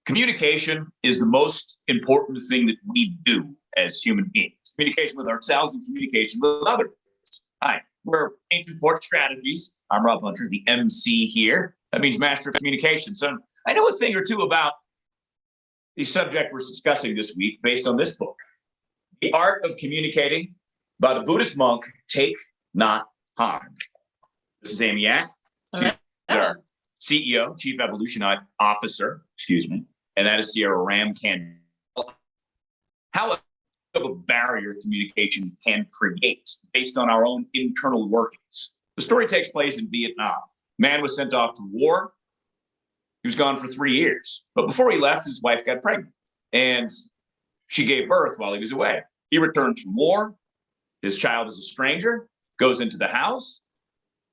Communication is the most important thing that we do as human beings. Communication with ourselves and communication with others. Hi, we're Ancient Porch Strategies. I'm Rob Hunter, the MC here. That means Master of Communication. So I know a thing or two about the subject we're discussing this week based on this book, The Art of Communicating by the Buddhist monk Thich Nhat Hanh. This is Amy Yak. She's our CEO, Chief Evolution Officer, and that is Sierra Ramcan. How of a barrier communication can create based on our own internal workings. The story takes place in Vietnam. Man was sent off to war. He was gone for 3 years. But before he left, his wife got pregnant and she gave birth while he was away. He returned from war. His child is a stranger, goes into the house.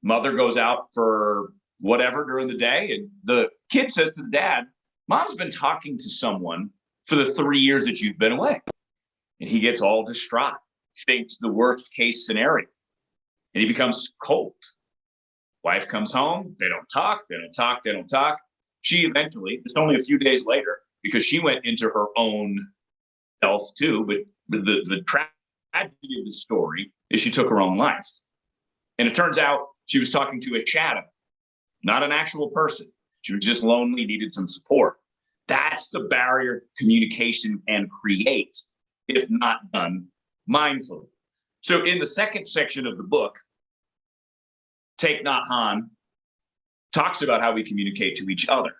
Mother goes out for whatever during the day. And the kid says to the dad, Mom's been talking to someone for the 3 years that you've been away. And he gets all distraught, thinks the worst case scenario, and he becomes cold. Wife comes home, they don't talk. She eventually, it's only a few days later, because she went into her own self too, but the tragedy of the story is she took her own life. And it turns out she was talking to a shadow, not an actual person. She was just lonely, needed some support. That's the barrier communication can create if not done mindfully. So in the second section of the book, Thich Nhat Hanh talks about how we communicate to each other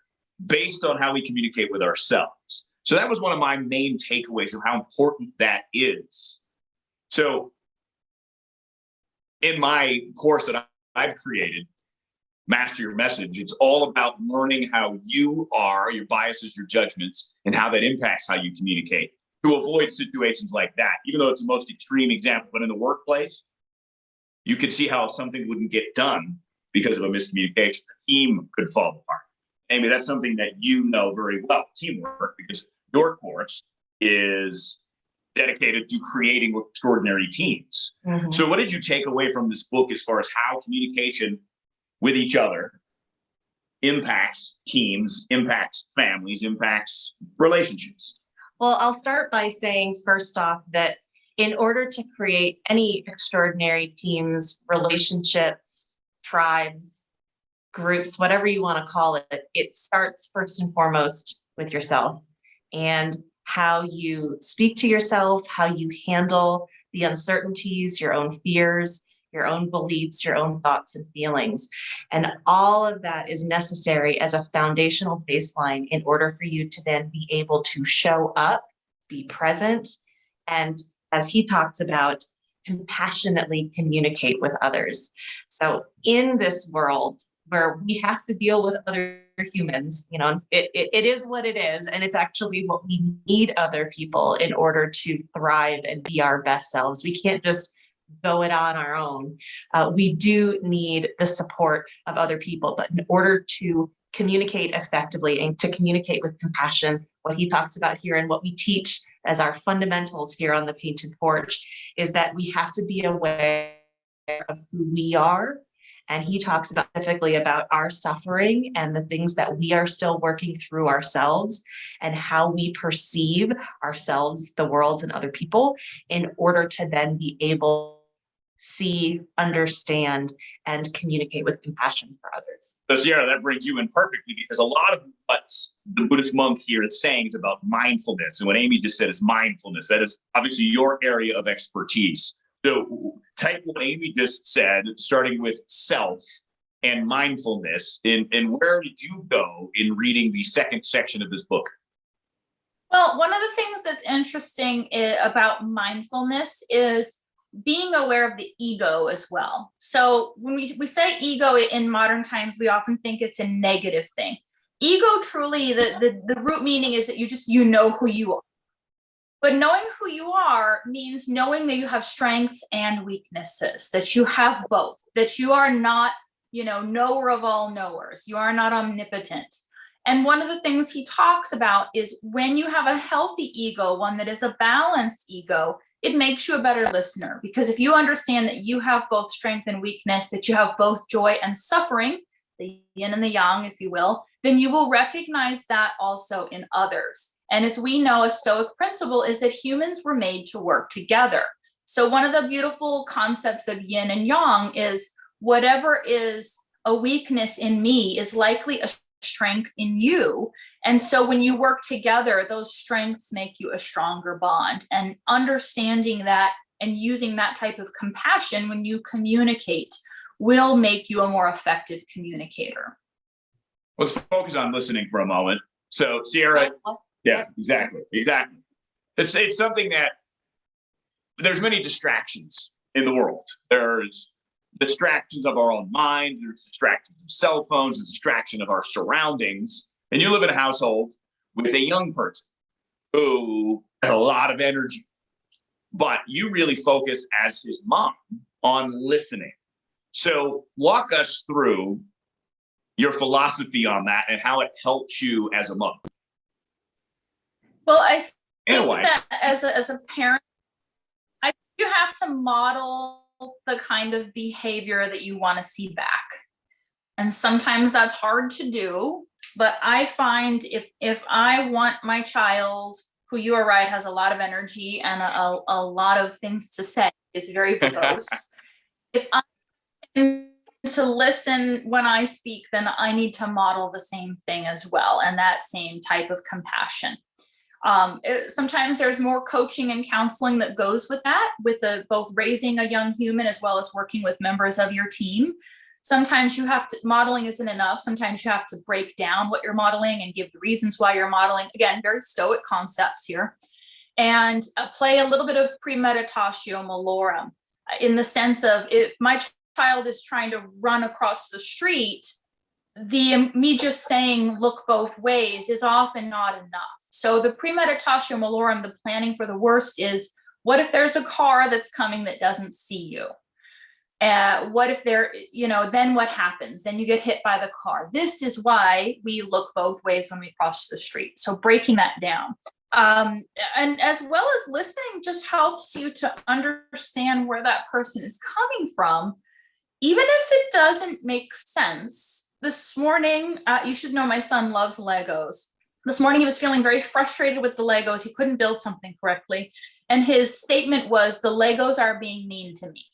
based on how we communicate with ourselves. So that was one of my main takeaways of how important that is. So in my course that I've created, Master Your Message, it's all about learning how you are, your biases, your judgments, and how that impacts how you communicate to avoid situations like that, even though it's the most extreme example. But in the workplace, you could see how something wouldn't get done because of a miscommunication. The team could fall apart. Amy, that's something that you know very well, teamwork, because your course is dedicated to creating extraordinary teams. Mm-hmm. So what did you take away from this book as far as how communication with each other impacts teams, impacts families, impacts relationships? Well, I'll start by saying, first off, that in order to create any extraordinary teams, relationships, tribes, groups, whatever you want to call it, it starts first and foremost with yourself and how you speak to yourself, how you handle the uncertainties, your own fears, your own beliefs, your own thoughts and feelings. And all of that is necessary as a foundational baseline in order for you to then be able to show up, be present, and as he talks about, compassionately communicate with others. So in this world where we have to deal with other humans, it is what it is. And it's actually what we need other people in order to thrive and be our best selves. We can't just go it on our own. We do need the support of other people, but in order to communicate effectively and to communicate with compassion, what he talks about here and what we teach as our fundamentals here on the Painted Porch is that we have to be aware of who we are. And he talks about specifically about our suffering and the things that we are still working through ourselves and how we perceive ourselves, the world, and other people in order to then be able to see, understand, and communicate with compassion for others. So Sierra, that brings you in perfectly, because a lot of what the Buddhist monk here is saying is about mindfulness. And what Amy just said is mindfulness. That is obviously your area of expertise. So take what Amy just said, starting with self and mindfulness, and where did you go in reading the second section of this book? Well, one of the things that's interesting about mindfulness is being aware of the ego as well. So when we say ego in modern times, we often think it's a negative thing. Ego, truly, the root meaning is that you know who you are. But knowing who you are means knowing that you have strengths and weaknesses, that you have both, that you are not, knower of all knowers. You are not omnipotent. And one of the things he talks about is when you have a healthy ego, one that is a balanced ego, it makes you a better listener. Because if you understand that you have both strength and weakness, that you have both joy and suffering, the yin and the yang, if you will, then you will recognize that also in others. And as we know, a Stoic principle is that humans were made to work together. So one of the beautiful concepts of yin and yang is whatever is a weakness in me is likely a strength in you. And so when you work together, those strengths make you a stronger bond. And understanding that and using that type of compassion when you communicate will make you a more effective communicator. Let's focus on listening for a moment. So Sierra, yeah, exactly. It's something that there's many distractions in the world. There's distractions of our own mind, there's distractions of cell phones, there's distraction of our surroundings. And you live in a household with a young person who has a lot of energy, but you really focus as his mom on listening. So walk us through your philosophy on that and how it helps you as a mother. Well, I think Anyway, that as a parent, I think you have to model the kind of behavior that you want to see back. And sometimes that's hard to do, but I find if I want my child, who you are right, has a lot of energy and a lot of things to say, is very verbose. If I'm to listen when I speak, then I need to model the same thing as well, and that same type of compassion. Sometimes there's more coaching and counseling that goes with that, with both raising a young human as well as working with members of your team. Sometimes modeling isn't enough. Sometimes you have to break down what you're modeling and give the reasons why you're modeling. Again, very Stoic concepts here. And play a little bit of premeditatio malorum, in the sense of, if my child is trying to run across the street, me just saying look both ways is often not enough. So the premeditatio malorum, the planning for the worst, is what if there's a car that's coming that doesn't see you? What if then what happens? Then you get hit by the car. This is why we look both ways when we cross the street. So breaking that down. And as well as listening just helps you to understand where that person is coming from, even if it doesn't make sense. This morning, you should know my son loves Legos. This morning, he was feeling very frustrated with the Legos. He couldn't build something correctly. And his statement was, the Legos are being mean to me.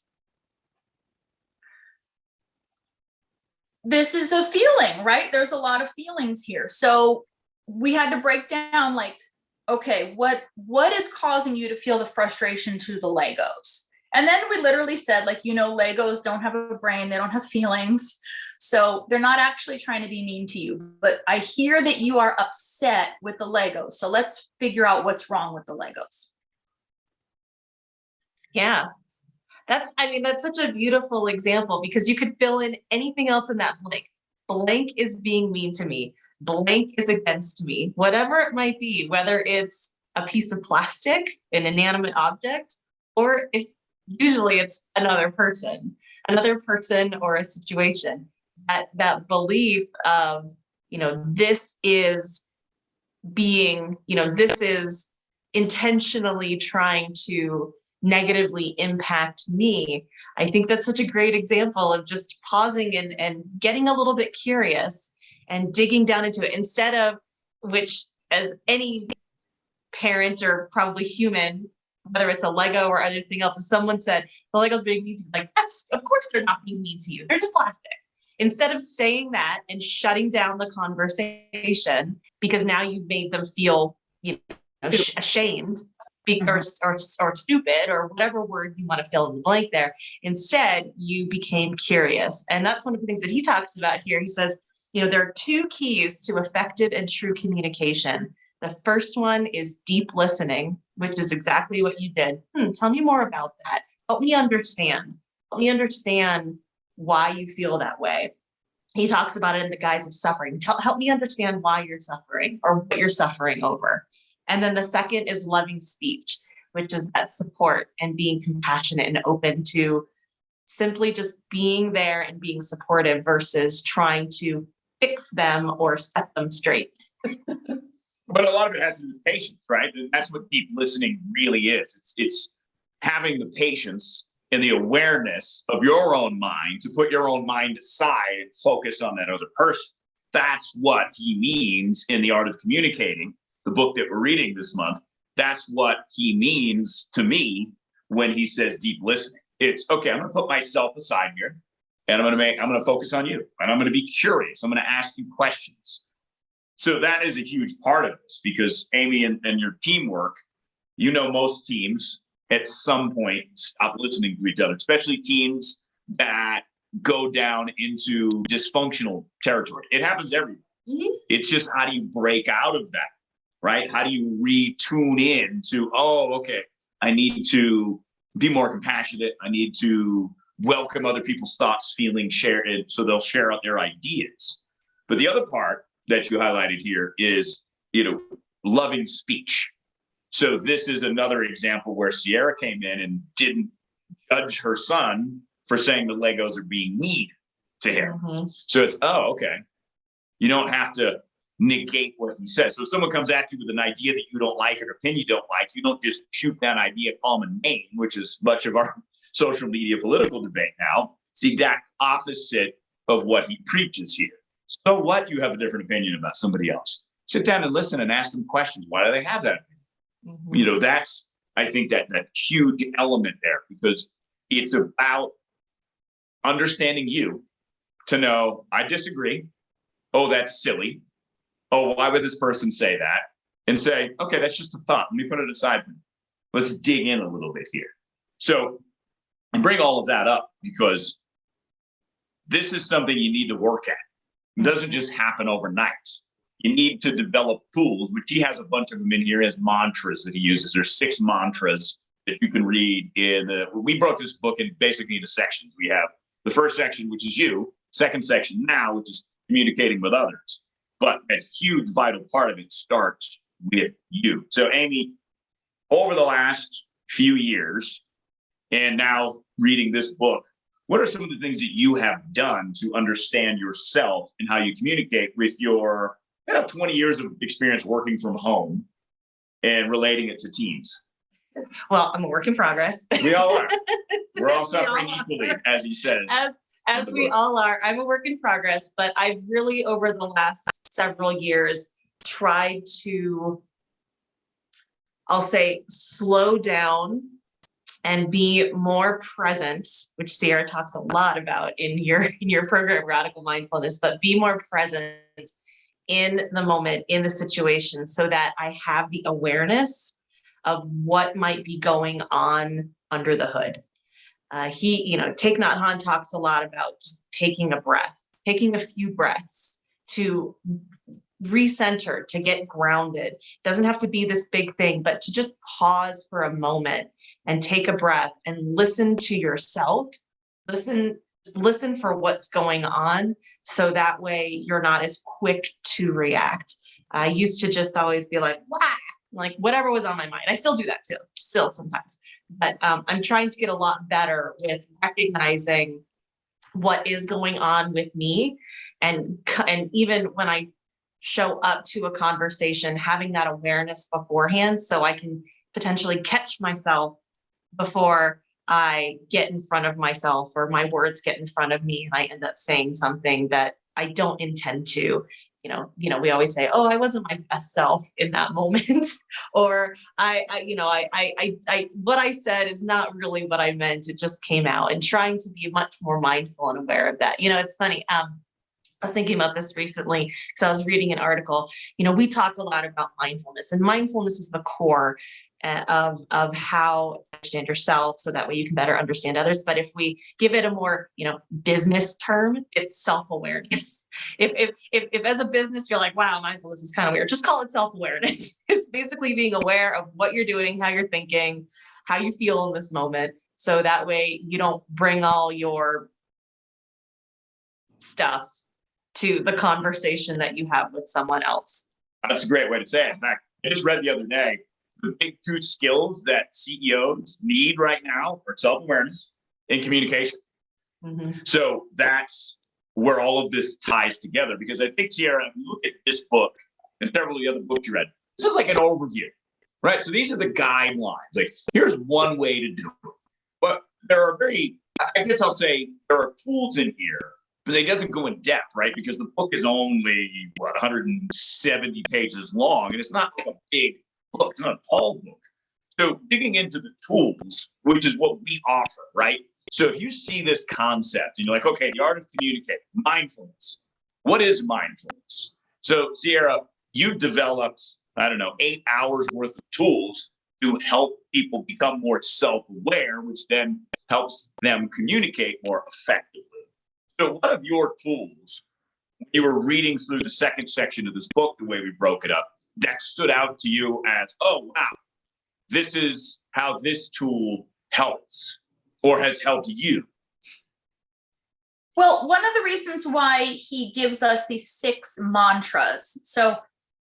This is a feeling, right? There's a lot of feelings here. So we had to break down, like, okay, what is causing you to feel the frustration to the Legos? And then we literally said, like, Legos don't have a brain, they don't have feelings. So they're not actually trying to be mean to you, but I hear that you are upset with the Legos. So let's figure out what's wrong with the Legos. Yeah. That's such a beautiful example, because you could fill in anything else in that blank. Blank is being mean to me. Blank is against me. Whatever it might be, whether it's a piece of plastic, an inanimate object, or if usually it's another person or a situation. That belief of, this is being, this is intentionally trying to negatively impact me. I think that's such a great example of just pausing and getting a little bit curious and digging down into it, instead of, which, as any parent or probably human, whether it's a Lego or anything else, if someone said the Lego's being mean to you, like, that's, of course they're not being mean to you, they're just plastic. Instead of saying that and shutting down the conversation because now you've made them feel ashamed or stupid, or whatever word you want to fill in the blank there. Instead, you became curious. And that's one of the things that he talks about here. He says, there are two keys to effective and true communication. The first one is deep listening, which is exactly what you did. Tell me more about that. Help me understand. Help me understand why you feel that way. He talks about it in the guise of suffering. Help me understand why you're suffering or what you're suffering over. And then the second is loving speech, which is that support and being compassionate and open to simply just being there and being supportive versus trying to fix them or set them straight. But a lot of it has to do with patience, right? And that's what deep listening really is. It's having the patience and the awareness of your own mind to put your own mind aside and focus on that other person. that's what he means in The Art of Communicating, the book that we're reading this month. That's what he means to me when he says deep listening. It's okay, I'm going to put myself aside here and I'm going to focus on you and I'm going to be curious. I'm going to ask you questions. So that is a huge part of this because Amy and your teamwork, most teams at some point stop listening to each other, especially teams that go down into dysfunctional territory. It happens everywhere. Mm-hmm. It's just how do you break out of that, right? How do you retune in to, okay, I need to be more compassionate. I need to welcome other people's thoughts, feelings, share it so they'll share out their ideas. But the other part that you highlighted here is, loving speech. So this is another example where Sierra came in and didn't judge her son for saying the Legos are being mean to him. Mm-hmm. So it's, okay. You don't have to negate what he says. So if someone comes at you with an idea that you don't like or an opinion you don't like, you don't just shoot that idea, call them a name, which is much of our social media political debate now. It's the exact opposite of what he preaches here. So what? You have a different opinion about somebody else. Sit down and listen and ask them questions. Why do they have that opinion? Mm-hmm. That's, I think, that huge element there, because it's about understanding you to know, I disagree. Oh, that's silly. Oh, why would this person say that? And say, okay, that's just a thought. Let me put it aside. Let's dig in a little bit here. So I bring all of that up because this is something you need to work at. It doesn't just happen overnight. You need to develop tools, which he has a bunch of them in here as mantras that he uses. There's 6 mantras that you can read we broke this book basically into sections. We have the first section, which is you, second section now, which is communicating with others. But a huge vital part of it starts with you. So Amy, over the last few years, and now reading this book, what are some of the things that you have done to understand yourself and how you communicate with your 20 years of experience working from home and relating it to teams? Well, I'm a work in progress. We all are. We're all suffering equally, as he says. As we all are. I'm a work in progress, but I've really, over the last several years, tried to, I'll say, slow down and be more present, which Sierra talks a lot about in your program, Radical Mindfulness, but be more present in the moment, in the situation, so that I have the awareness of what might be going on under the hood. Thich Nhat Hanh talks a lot about just taking a breath, taking a few breaths to recenter, to get grounded. It doesn't have to be this big thing, but to just pause for a moment and take a breath and listen to yourself. Listen for what's going on, so that way you're not as quick to react. I used to just always be like, wow, like whatever was on my mind. I still do that too, still sometimes. But I'm trying to get a lot better with recognizing what is going on with me. And even when I show up to a conversation, having that awareness beforehand so I can potentially catch myself before I get in front of myself or my words get in front of me and I end up saying something that I don't intend to. We always say, "Oh, I wasn't my best self in that moment," or I what I said is not really what I meant. It just came out. And trying to be much more mindful and aware of that. It's funny. I was thinking about this recently because I was reading an article. We talk a lot about mindfulness, and mindfulness is the core of how to understand yourself, so that way you can better understand others. But if we give it a more business term, it's self-awareness. If as a business you're like, wow, mindfulness is kind of weird, just call it self-awareness. It's basically being aware of what you're doing, how you're thinking, how you feel in this moment, so that way you don't bring all your stuff to the conversation that you have with someone else. That's a great way to say it. In fact, I just read the other day, the big 2 skills that CEOs need right now are self-awareness and communication. Mm-hmm. So that's where all of this ties together, because I think, Sierra, if you look at this book and several of the other books you read, this is like an overview, right? So these are the guidelines. Like, here's one way to do it. But there are I guess I'll say there are tools in here but it doesn't go in depth, right? Because the book is only, 170 pages long, and it's not like a big book. It's not a tall book. So digging into the tools, which is what we offer, right? So if you see this concept and you're like, okay, the art of communicating, mindfulness. What is mindfulness? So Sierra, you developed, 8 hours worth of tools to help people become more self-aware, which then helps them communicate more effectively. So what of your tools, when you were reading through the second section of this book, the way we broke it up, that stood out to you as, oh, wow, this is how this tool helps or has helped you? Well, one of the reasons why he gives us these 6 mantras. So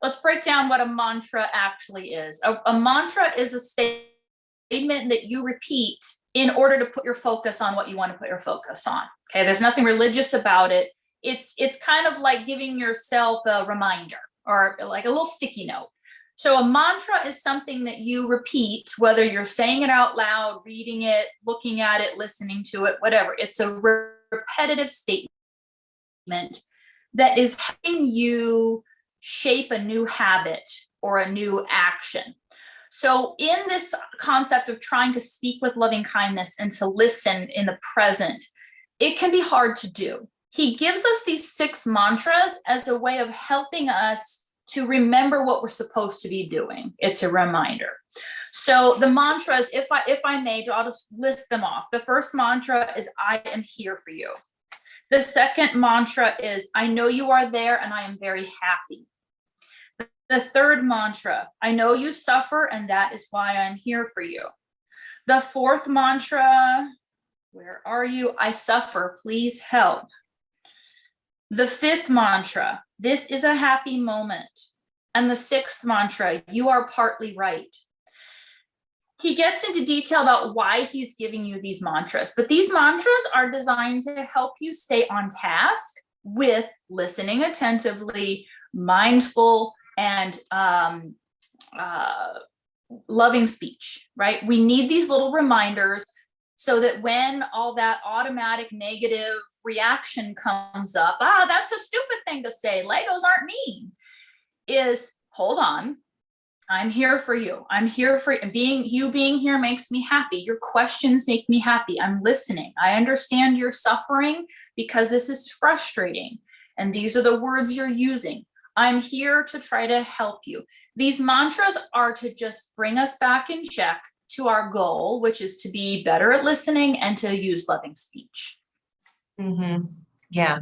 let's break down what a mantra actually is. A mantra is a statement that you repeat in order to put your focus on what you want to put your focus on. Okay, there's nothing religious about it. It's kind of like giving yourself a reminder or like a little sticky note. So a mantra is something that you repeat, whether you're saying it out loud, reading it, looking at it, listening to it, whatever. It's a repetitive statement that is helping you shape a new habit or a new action. So in this concept of trying to speak with loving kindness and to listen in the present, it can be hard to do. He gives us these 6 mantras as a way of helping us to remember what we're supposed to be doing. It's a reminder. So the mantras, if I may, I'll just list them off. The first mantra is, I am here for you. The second mantra is, I know you are there and I am very happy. The third mantra, I know you suffer and that is why I'm here for you. The fourth mantra, where are you? I suffer, please help. The fifth mantra, this is a happy moment. And the sixth mantra, you are partly right. He gets into detail about why he's giving you these mantras, but these mantras are designed to help you stay on task with listening attentively, mindful, and loving speech, right? We need these little reminders so that when all that automatic negative reaction comes up, that's a stupid thing to say, Legos aren't mean, is hold on, I'm here for you. I'm here for you. Being here makes me happy. Your questions make me happy. I'm listening. I understand your suffering because this is frustrating. And these are the words you're using. I'm here to try to help you. These mantras are to just bring us back in check to our goal, which is to be better at listening and to use loving speech. Mm-hmm. Yeah.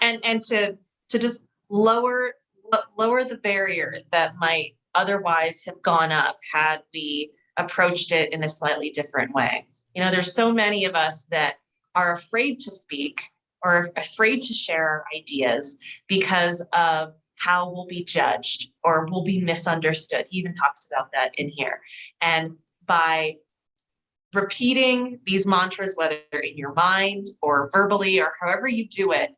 And to just lower the barrier that might otherwise have gone up had we approached it in a slightly different way. There's so many of us that are afraid to speak or afraid to share our ideas because of how we'll be judged or we'll be misunderstood. He even talks about that in here. And by repeating these mantras, whether in your mind or verbally or however you do it,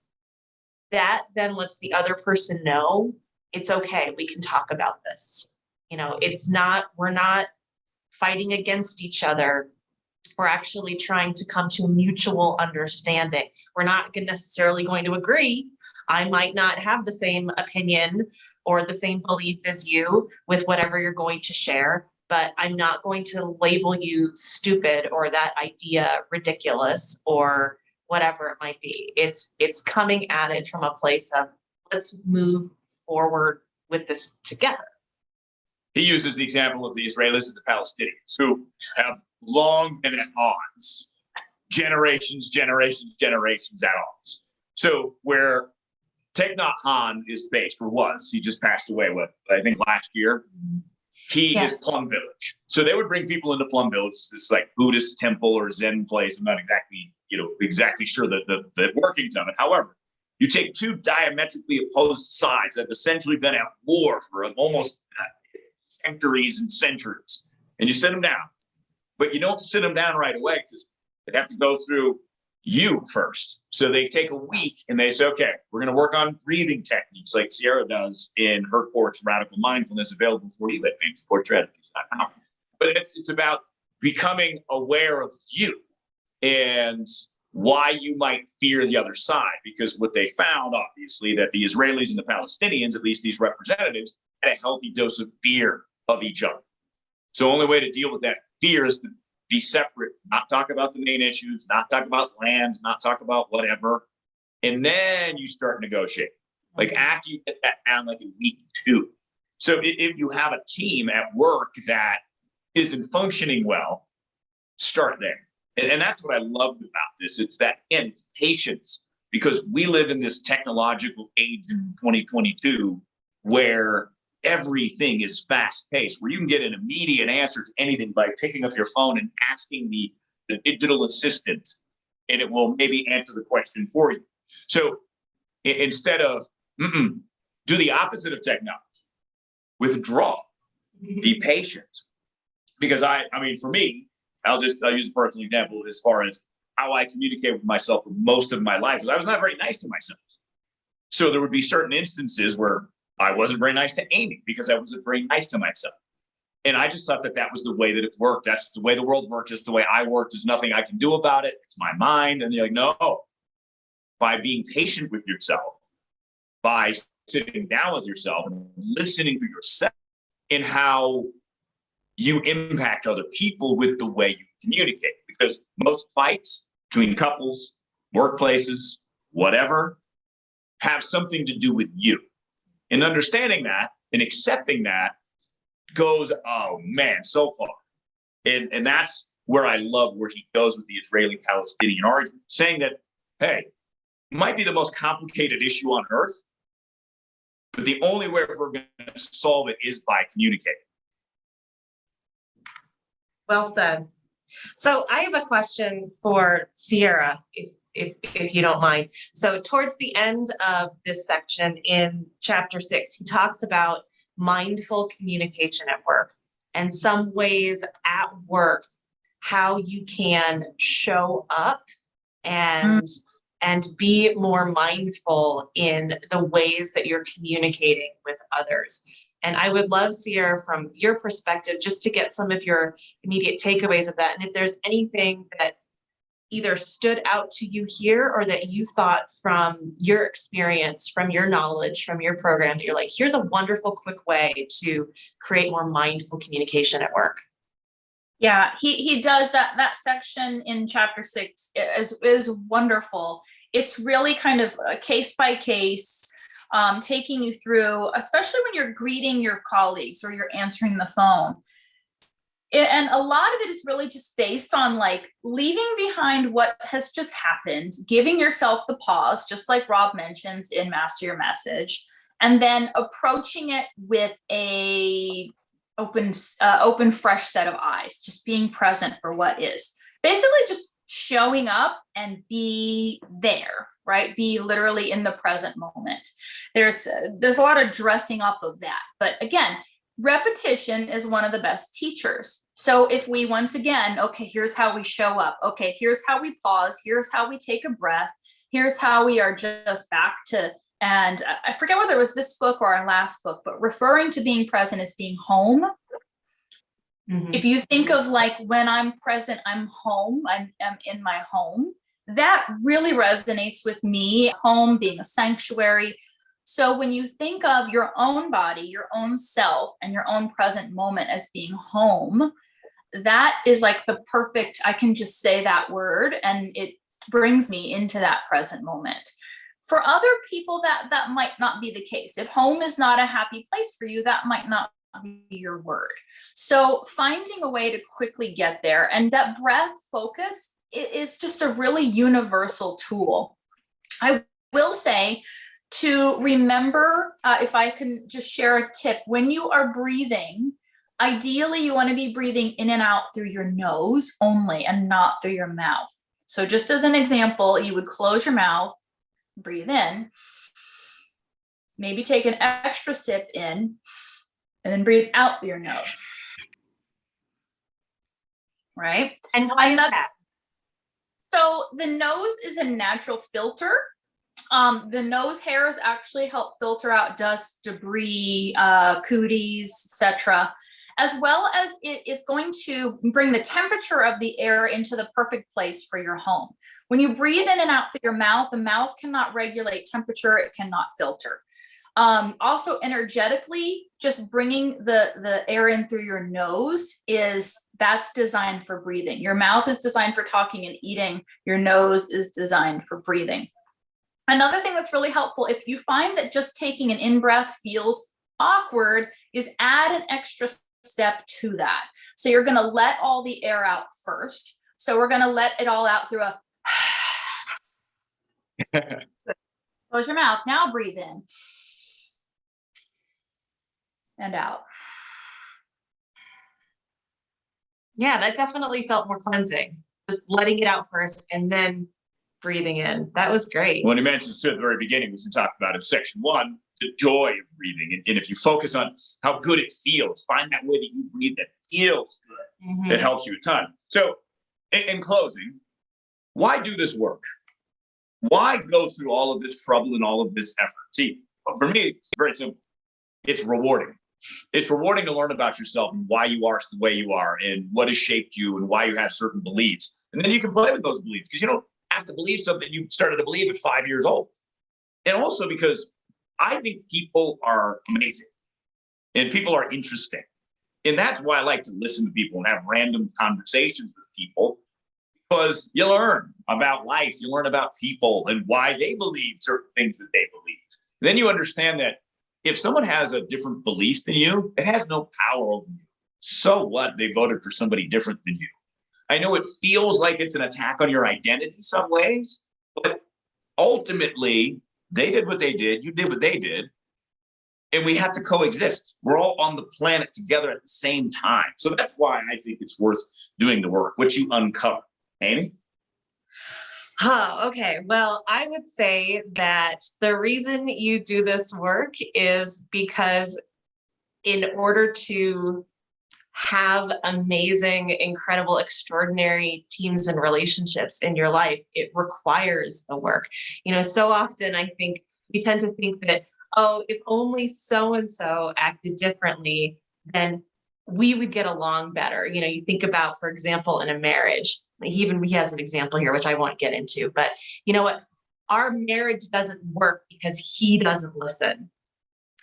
that then lets the other person know it's okay. We can talk about this. We're not fighting against each other. We're actually trying to come to a mutual understanding. We're not necessarily going to agree. I might not have the same opinion or the same belief as you with whatever you're going to share, but I'm not going to label you stupid or that idea ridiculous or whatever it might be. It's coming at it from a place of let's move forward with this together. He uses the example of the Israelis and the Palestinians who have long been at odds, generations at odds. So where Thich Nhat Hanh is based, or was, he just passed away, I think last year. He is Plum Village. So they would bring people into Plum Village, this like Buddhist temple or Zen place. I'm not exactly sure the workings of it. However, you take two diametrically opposed sides that have essentially been at war for almost centuries and centuries, and you sit them down. But you don't sit them down right away because they have to go through you first. So they take a week and they say, okay, we're going to work on breathing techniques like Sierra does in her Porch Radical Mindfulness, available for you at porchstrategies.com. But it's about becoming aware of you and why you might fear the other side. Because what they found, obviously, that the Israelis and the Palestinians, at least these representatives, had a healthy dose of fear of each other. So the only way to deal with that fear is to be separate, not talk about the main issues, not talk about land, not talk about whatever. And then you start negotiating. Like after you get that down like in week 2. So if you have a team at work that isn't functioning well, start there. And that's what I loved about this. It's that, again, it's patience, because we live in this technological age in 2022 where everything is fast paced, where you can get an immediate answer to anything by picking up your phone and asking the digital assistant, and it will maybe answer the question for you. So instead of do the opposite of technology, withdraw, be patient. Because I mean, for me, I'll use a personal example as far as how I communicate with myself for most of my life, because I was not very nice to myself. So there would be certain instances where I wasn't very nice to Amy because I wasn't very nice to myself. And I just thought that that was the way that it worked. That's the way the world worked. That's the way I worked. There's nothing I can do about it. It's my mind. And you're like, no, by being patient with yourself, by sitting down with yourself and listening to yourself and how you impact other people with the way you communicate. Because most fights between couples, workplaces, whatever, have something to do with you. And understanding that and accepting that goes, oh man, so far. And that's where I love where he goes with the Israeli-Palestinian argument, saying that, hey, it might be the most complicated issue on earth, but the only way we're going to solve it is by communicating. Well said. So I have a question for Sierra, if you don't mind. So towards the end of this section in chapter 6, he talks about mindful communication at work and some ways at work, how you can show up and be more mindful in the ways that you're communicating with others. And I would love, Sierra, from your perspective, just to get some of your immediate takeaways of that. And if there's anything that either stood out to you here or that you thought from your experience, from your knowledge, from your program, that you're like, here's a wonderful, quick way to create more mindful communication at work. Yeah, he does that section in chapter 6 is wonderful. It's really kind of a case by case, taking you through, especially when you're greeting your colleagues or you're answering the phone. And a lot of it is really just based on like leaving behind what has just happened, giving yourself the pause, just like Rob mentions in Master Your Message, and then approaching it with a open, fresh set of eyes, just being present for what is. Basically just showing up and be there, right? Be literally in the present moment. There's a lot of dressing up of that. But again, repetition is one of the best teachers. So if we, once again, okay, here's how we show up. Okay, here's how we pause. Here's how we take a breath. Here's how we are just back to, and I forget whether it was this book or our last book, but referring to being present as being home. Mm-hmm. If you think of like when I'm present, I'm home, I'm in my home, that really resonates with me, home being a sanctuary. So when you think of your own body, your own self, and your own present moment as being home, that is like the perfect, I can just say that word and it brings me into that present moment. For other people, that might not be the case. If home is not a happy place for you, that might not be your word. So finding a way to quickly get there, and that breath focus is just a really universal tool. I will say to remember, if I can just share a tip, when you are breathing, ideally you want to be breathing in and out through your nose only and not through your mouth. So just as an example, you would close your mouth, breathe in, maybe take an extra sip in, and then breathe out through your nose. Right? And why is that? So the nose is a natural filter. The nose hairs actually help filter out dust, debris, cooties, etc. as well as it is going to bring the temperature of the air into the perfect place for your home. When you breathe in and out through your mouth, the mouth cannot regulate temperature, it cannot filter. Also energetically, just bringing the air in through your nose that's designed for breathing. Your mouth is designed for talking and eating. Your nose is designed for breathing. Another thing that's really helpful, if you find that just taking an in-breath feels awkward, is add an extra step to that. So you're going to let all the air out first. So we're going to let it all out through a close your mouth. Now breathe in and out. Yeah, that definitely felt more cleansing. Just letting it out first and then breathing in. That was great. When you mentioned at the very beginning, which we talked about in section 1, the joy of breathing. And if you focus on how good it feels, find that way that you breathe that feels good. It helps you a ton. So in closing, why do this work? Why go through all of this trouble and all of this effort? See, for me, it's very simple. It's rewarding. It's rewarding to learn about yourself and why you are the way you are and what has shaped you and why you have certain beliefs. And then you can play with those beliefs because you don't have to believe something you started to believe at 5 years old. And also because I think people are amazing and people are interesting. And that's why I like to listen to people and have random conversations with people, because you learn about life, you learn about people and why they believe certain things that they believe. And then you understand that if someone has a different belief than you, it has no power over you. So what? They voted for somebody different than you. I know it feels like it's an attack on your identity in some ways, but ultimately, they did what they did, you did what they did, and we have to coexist. We're all on the planet together at the same time. So that's why I think it's worth doing the work, which you uncover. Amy? Okay. Well, I would say that the reason you do this work is because in order to have amazing, incredible, extraordinary teams and relationships in your life, it requires the work. So often I think we tend to think that, oh, if only so-and-so acted differently, then we would get along better. You think about, for example, in a marriage, he has an example here, which I won't get into, but you know what? Our marriage doesn't work because he doesn't listen.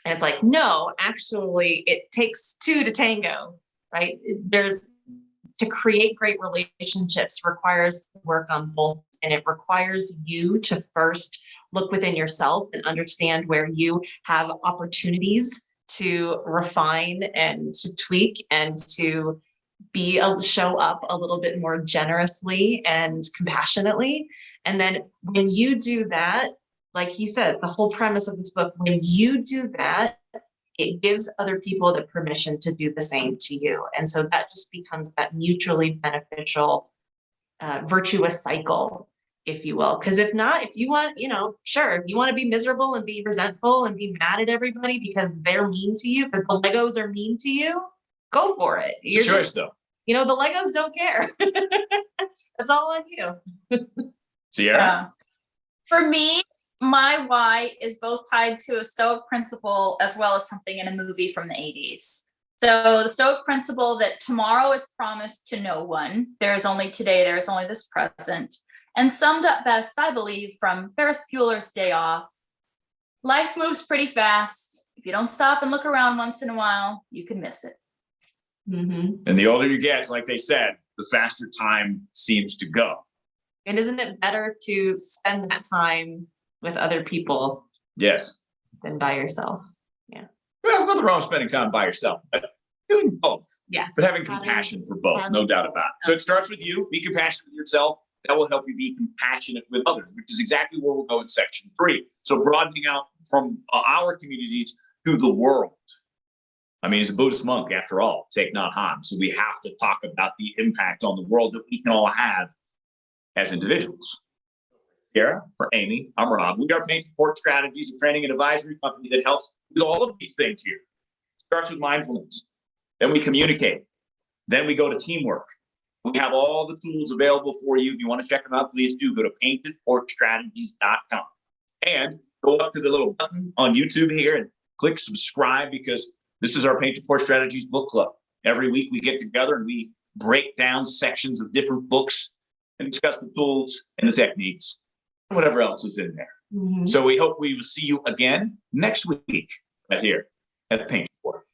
And it's like, no, actually, it takes two to tango, right? To create great relationships requires work on both, and it requires you to first look within yourself and understand where you have opportunities to refine and to tweak and to show up a little bit more generously and compassionately. And then when you do that, like he says, the whole premise of this book, when you do that, it gives other people the permission to do the same to you. And so that just becomes that mutually beneficial, virtuous cycle, if you will. Because if not, if you want, sure, if you want to be miserable and be resentful and be mad at everybody because they're mean to you, because the Legos are mean to you, go for it. It's a choice, though. The Legos don't care. That's all on you. Sierra? Yeah. For me, my why is both tied to a Stoic principle as well as something in a movie from the 80s. So the Stoic principle that tomorrow is promised to no one. There is only today, there is only this present. And summed up best, I believe, from Ferris Bueller's Day Off. Life moves pretty fast. If you don't stop and look around once in a while, you can miss it. Mm-hmm. And the older you get, like they said, the faster time seems to go. And isn't it better to spend that time with other people? Yes. Than by yourself? Yeah. Well, there's nothing wrong with spending time by yourself, but doing both. Yeah. But having compassion for both, no doubt about it. So it starts with you. Be compassionate with yourself. That will help you be compassionate with others, which is exactly where we'll go in section 3. So broadening out from our communities to the world. I mean, he's a Buddhist monk, after all, Thich Nhat Hanh. So we have to talk about the impact on the world that we can all have as individuals. Sarah, for Amy, I'm Rob. We are Paint to Porch Strategies, a training and advisory company that helps with all of these things here. It starts with mindfulness. Then we communicate. Then we go to teamwork. We have all the tools available for you. If you want to check them out, please do. Go to paintedporchstrategies.com and go up to the little button on YouTube here and click subscribe, because this is our Paint to Porch Strategies book club. Every week we get together and we break down sections of different books and discuss the tools and the techniques and whatever else is in there. Mhm. So we hope we will see you again next week right here at the Paint Report.